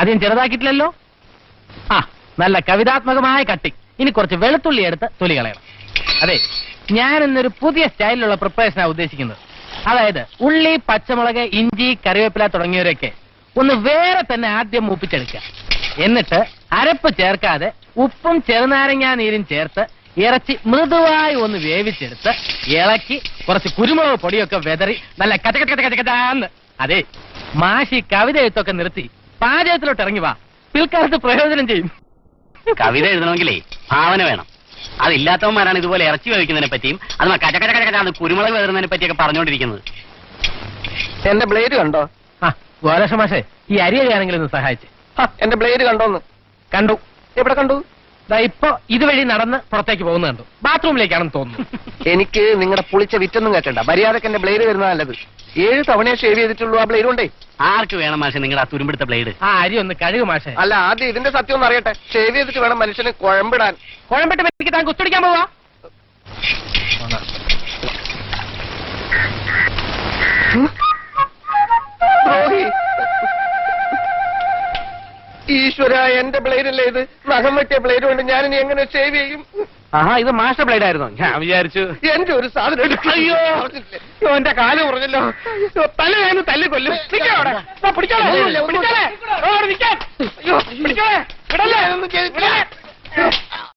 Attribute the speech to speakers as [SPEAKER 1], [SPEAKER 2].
[SPEAKER 1] അധികം ചെറുതാക്കിയിട്ടില്ലല്ലോ. ആ, നല്ല കവിതാത്മകമായ കട്ടിങ്. ഇനി കുറച്ച് വെളുത്തുള്ളി എടുത്ത് തൊലി കളയണം. അതെ, ഞാൻ ഇന്നൊരു പുതിയ സ്റ്റൈലിലുള്ള പ്രിപ്പറേഷനാണ് ഉദ്ദേശിക്കുന്നത്. അതായത് ഉള്ളി, പച്ചമുളക്, ഇഞ്ചി, കറിവേപ്പില തുടങ്ങിയവരൊക്കെ ഒന്ന് വേറെ തന്നെ ആദ്യം മൂപ്പിച്ചെടുക്കുക. എന്നിട്ട് അരപ്പ് ചേർക്കാതെ ഉപ്പും ചെറുനാരങ്ങാ നീരും ചേർത്ത് ഇറച്ചി മൃദുവായി ഒന്ന് വേവിച്ചെടുത്ത് ഇളക്കി കുറച്ച് കുരുമുളക് പൊടിയൊക്കെ വെതറി നല്ല കച്ചകച്ചാന്ന്. അതെ, മാഷി കവിത എഴുത്തൊക്കെ നിർത്തി പാചകത്തിലോട്ട് ഇറങ്ങി വാ. പിൽക്കാലത്ത് പ്രയോജനം ചെയ്യും.
[SPEAKER 2] കവിത എഴുതണമെങ്കിലേ ഭാവന വേണം. അതില്ലാത്തവന്മാരാണ് ഇതുപോലെ ഇറച്ചി വേവിക്കുന്നതിനെ പറ്റിയും അത് കച്ചകച്ചാന്ന് കുരുമുളക് വെതറുന്നതിനെ പറ്റിയൊക്കെ പറഞ്ഞുകൊണ്ടിരിക്കുന്നത്.
[SPEAKER 3] എന്റെ ബ്ലേഡ് കണ്ടോ?
[SPEAKER 1] ആ, ഗോലക്ഷ മാഷേ, ഈ അരി അറിയാനെങ്കിലും ഒന്ന് സഹായിച്ച്.
[SPEAKER 3] എന്റെ ബ്ലേഡ് കണ്ടോന്ന്?
[SPEAKER 1] കണ്ടു.
[SPEAKER 3] എവിടെ കണ്ടു?
[SPEAKER 1] ഇപ്പൊ ഇതുവഴി നടന്ന് പുറത്തേക്ക് പോകുന്നത് കണ്ടു. ബാത്റൂമിലേക്കാണെന്ന് തോന്നുന്നു.
[SPEAKER 3] എനിക്ക് നിങ്ങളുടെ പുളിച്ച വിറ്റൊന്നും കേട്ടണ്ട. മര്യാദക്ക് എന്റെ ബ്ലേഡ് വരുന്നത് നല്ലത്. 7 തവണയെ ഷേവ് ചെയ്തിട്ടുള്ളൂ ആ ബ്ലേഡ് കൊണ്ടേ.
[SPEAKER 2] ആർക്ക് വേണം മാഷെ നിങ്ങളുടെ ആ തുരുമ്പെടുത്ത ബ്ലേഡ്?
[SPEAKER 1] ആ അരി ഒന്ന് കഴുകു മാഷേ.
[SPEAKER 3] അല്ല, ആദ്യം ഇതിന്റെ സത്യം ഒന്ന് അറിയട്ടെ. ഷേവ് ചെയ്തിട്ട് വേണം മനുഷ്യന് കുഴമ്പിടാൻ.
[SPEAKER 1] കുഴമ്പിട്ട് എനിക്ക് താൻ കുസ്തുടിക്കാൻ പോവാ.
[SPEAKER 3] ഈശ്വര, എന്റെ ബ്ലേഡ് അല്ലേ ഇത്? നഖം വെട്ടിയ ബ്ലേഡ് കൊണ്ട് ഞാനിനി എങ്ങനെ ഷേവ് ചെയ്യും?
[SPEAKER 1] ആഹാ, ഇത് മാസ്റ്റർ ബ്ലേഡ് ആയിരുന്നു. ഞാൻ വിചാരിച്ചു
[SPEAKER 3] എന്റെ ഒരു സാധനം.
[SPEAKER 1] അയ്യോ, എന്റെ കാല് കുറഞ്ഞല്ലോ. തല തല്ലിക്കൊല്ലും. പിടിച്ചോളെ.